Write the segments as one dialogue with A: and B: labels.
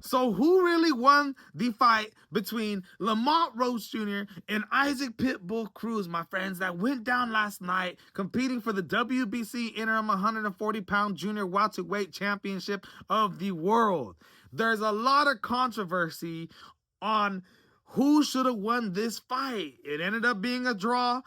A: So who really won the fight between Lamont Roach Jr. and Isaac Pitbull Cruz, my friends, that went down last night competing for the WBC interim 140-pound junior welterweight championship of the world? There's a lot of controversy on who should have won this fight. It ended up being a draw.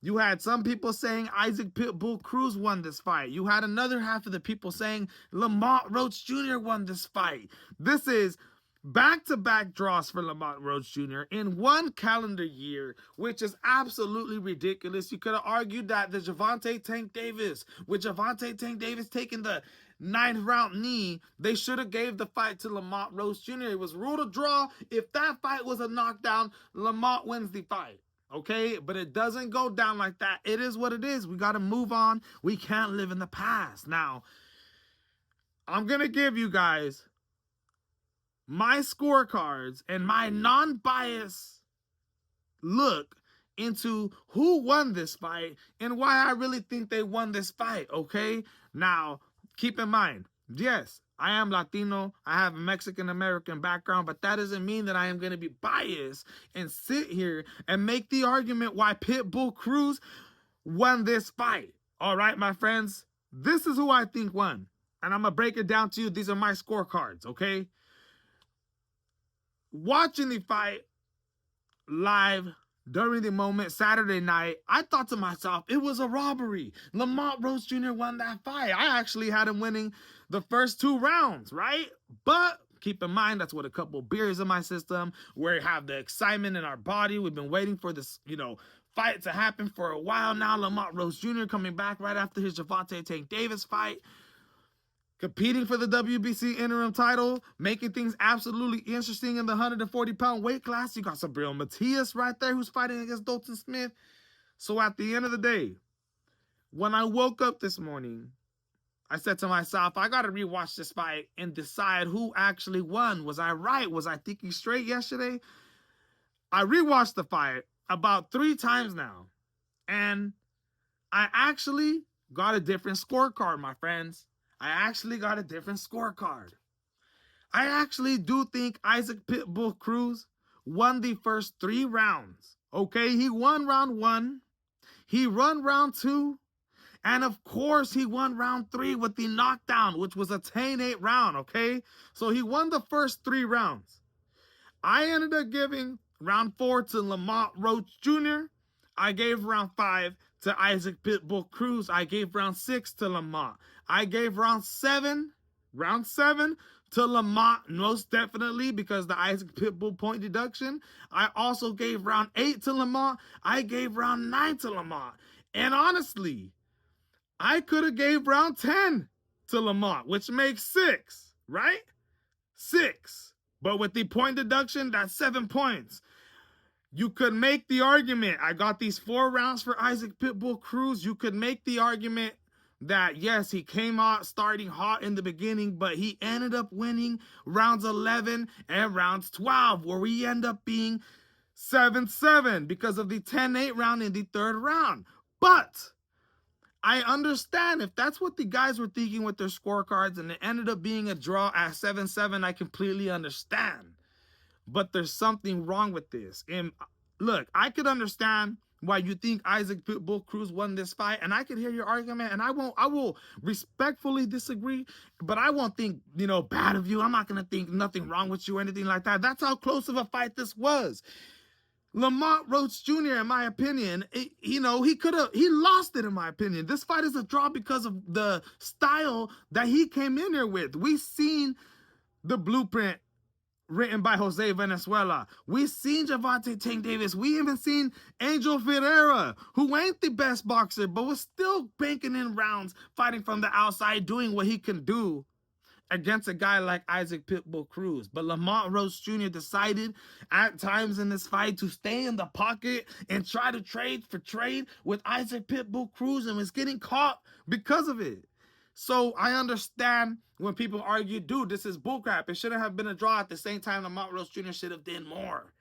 A: You had some people saying Isaac Pitbull Cruz won this fight. You had another half of the people saying Lamont Roach Jr. won this fight. This is back-to-back draws for Lamont Roach Jr. in one calendar year, which is absolutely ridiculous. You could have argued that the Gervonta Tank Davis, with Gervonta Tank Davis taking the 9th round knee, they should have gave the fight to Lamont Roach Jr. It was ruled a draw. If that fight was a knockdown, Lamont wins the fight. Okay, but it doesn't go down like that. It is what it is. We got to move on. We can't live in the past. Now, I'm going to give you guys my scorecards and my non-biased look into who won this fight and why I really think they won this fight, okay? Now, keep in mind, yes, I am Latino, I have a Mexican-American background, but that doesn't mean that I am going to be biased and sit here and make the argument why Pitbull Cruz won this fight. All right, my friends, this is who I think won. And I'm going to break it down to you. These are my scorecards, okay? Watching the fight live during the moment Saturday night, I thought to myself, it was a robbery. Lamont Roach Jr. won that fight. I actually had him winning the first 2 rounds, right? But keep in mind, that's with a couple beers in my system. We have the excitement in our body. We've been waiting for this, fight to happen for a while now. Lamont Roach Jr. coming back right after his Gervonta Tank Davis fight, competing for the WBC interim title, making things absolutely interesting in the 140-pound weight class. You got Sabril Matias right there who's fighting against Dalton Smith. So at the end of the day, when I woke up this morning, I said to myself, I got to rewatch this fight and decide who actually won. Was I right? Was I thinking straight yesterday? I rewatched the fight about 3 times now, and I actually got a different scorecard, my friends. I actually got a different scorecard. I actually do think Isaac Pitbull Cruz won the first 3 rounds. Okay, he won round 1. He won round 2. And of course, he won round 3 with the knockdown, which was a 10-8 round, okay? So he won the first 3 rounds. I ended up giving round 4 to Lamont Roach Jr. I gave round 5 to Isaac Pitbull Cruz. I gave round 6 to Lamont. I gave round 7 to Lamont, most definitely, because the Isaac Pitbull point deduction. I also gave round 8 to Lamont. I gave round 9 to Lamont. And honestly, I could have gave round 10 to Lamont, which makes 6, right? 6. But with the point deduction, that's 7 points. You could make the argument, I got these 4 rounds for Isaac Pitbull Cruz. You could make the argument that, yes, he came out starting hot in the beginning, but he ended up winning rounds 11 and rounds 12, where we end up being 7-7 because of the 10-8 round in the 3rd round. But I understand if that's what the guys were thinking with their scorecards and it ended up being a draw at 7-7, I completely understand. But there's something wrong with this. And look, I could understand why you think Isaac Pitbull Cruz won this fight, and I could hear your argument, and I will respectfully disagree, but I won't think, bad of you. I'm not going to think nothing wrong with you or anything like that. That's how close of a fight this was. Lamont Roach Jr., in my opinion, he lost it, in my opinion. This fight is a draw because of the style that he came in there with. We've seen the blueprint written by Jose Venezuela. We've seen Gervonta Tank Davis. We even seen Angel Ferreira, who ain't the best boxer, but was still banking in rounds, fighting from the outside, doing what he can do against a guy like Isaac Pitbull Cruz. But Lamont Roach Jr. decided at times in this fight to stay in the pocket and try to trade for trade with Isaac Pitbull Cruz and was getting caught because of it. So I understand when people argue, dude, this is bullcrap. It shouldn't have been a draw. At the same time, Lamont Roach Jr. should have done more.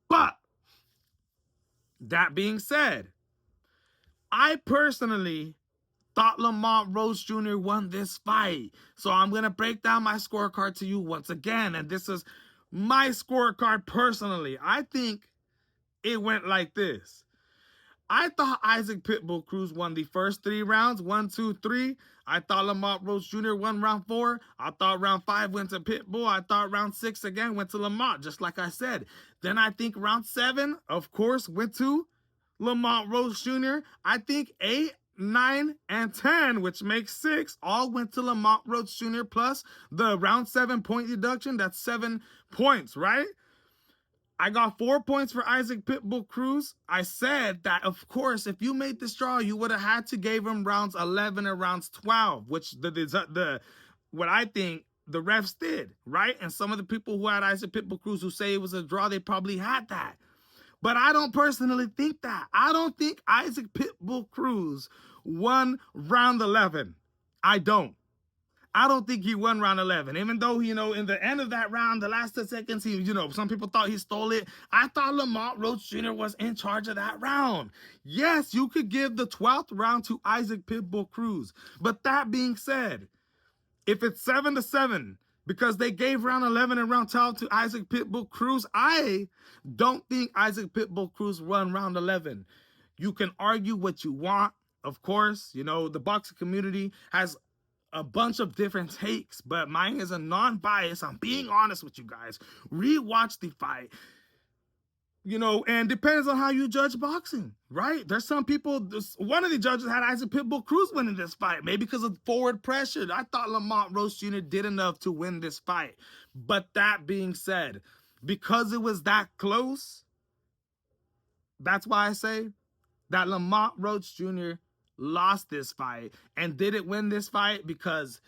A: But that being said, I personally thought Lamont Roach Jr. won this fight. So I'm going to break down my scorecard to you once again. And this is my scorecard personally. I think it went like this. I thought Isaac Pitbull Cruz won the first 3 rounds, 1, 2, 3. I thought Lamont Roach Jr. won round 4. I thought round 5 went to Pitbull. I thought round 6 again went to Lamont, just like I said. Then I think round 7, of course, went to Lamont Roach Jr. I think 8, 9, and 10, which makes 6, all went to Lamont Roach Jr. plus the round 7 point deduction. That's 7 points, right? I got 4 points for Isaac Pitbull Cruz. I said that, of course, if you made this draw, you would have had to give him rounds 11 and rounds 12, which what I think the refs did, right? And some of the people who had Isaac Pitbull Cruz who say it was a draw, they probably had that. But I don't personally think that. I don't think Isaac Pitbull Cruz won round 11. I don't think he won round 11. Even though, in the end of that round, the last 10 seconds, some people thought he stole it. I thought Lamont Roach Jr. was in charge of that round. Yes, you could give the 12th round to Isaac Pitbull Cruz. But that being said, if it's 7-7, because they gave round 11 and round 12 to Isaac Pitbull Cruz, I don't think Isaac Pitbull Cruz won round 11. You can argue what you want, of course. The boxing community has a bunch of different takes, but mine is a non-bias. I'm being honest with you guys. Rewatch the fight. And depends on how you judge boxing, right? There's some people, one of the judges had Isaac Pitbull Cruz winning this fight, maybe because of forward pressure. I thought Lamont Roach Jr. did enough to win this fight. But that being said, because it was that close, that's why I say that Lamont Roach Jr. lost this fight and didn't win this fight because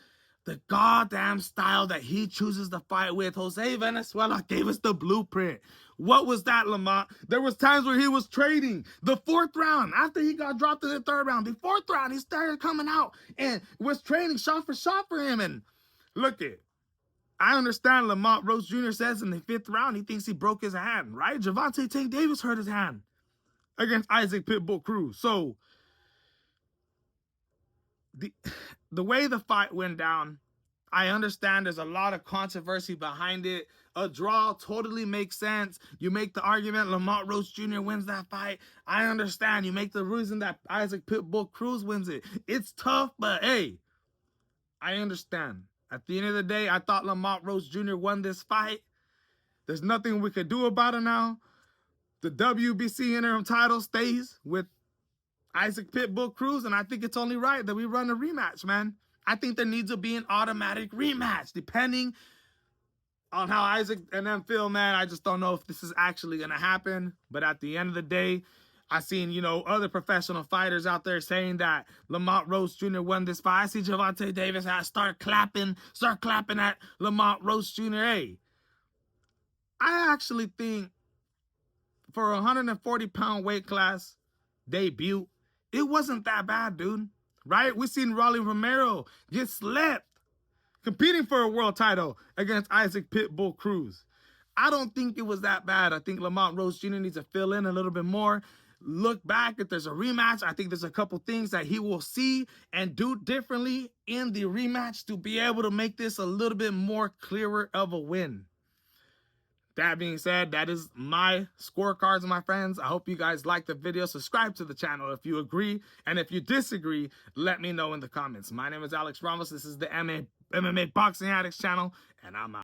A: the goddamn style that he chooses to fight with. Jose Venezuela gave us the blueprint. What was that, Lamont? There was times where he was trading. The 4th round, after he got dropped in the 3rd round, the 4th round, he started coming out and was trading shot for him. And look it, I understand Lamont Roach Jr. says in the 5th round, he thinks he broke his hand, right? Gervonta Tank Davis hurt his hand against Isaac Pitbull Cruz. So the way the fight went down, I understand there's a lot of controversy behind it. A draw totally makes sense. You make the argument Lamont Roach Jr. wins that fight. I understand. You make the reason that Isaac Pitbull Cruz wins it. It's tough, but hey, I understand. At the end of the day, I thought Lamont Roach Jr. won this fight. There's nothing we could do about it now. The WBC interim title stays with Isaac Pitbull Cruz, and I think it's only right that we run a rematch, man. I think there needs to be an automatic rematch, depending on how Isaac and them feel, man. I just don't know if this is actually going to happen. But at the end of the day, I seen, other professional fighters out there saying that Lamont Roach Jr. won this fight. I see Gervonta Davis start clapping at Lamont Roach Jr. Hey, I actually think for a 140-pound weight class debut, it wasn't that bad, dude. Right? We seen Rolly Romero get slept competing for a world title against Isaac Pitbull Cruz. I don't think it was that bad. I think Lamont Roach Jr. needs to fill in a little bit more. Look back, if there's a rematch, I think there's a couple things that he will see and do differently in the rematch to be able to make this a little bit more clearer of a win. That being said, that is my scorecards, my friends. I hope you guys like the video. Subscribe to the channel if you agree. And if you disagree, let me know in the comments. My name is Alex Ramos. This is the MMA Boxing Addicts channel, and I'm out.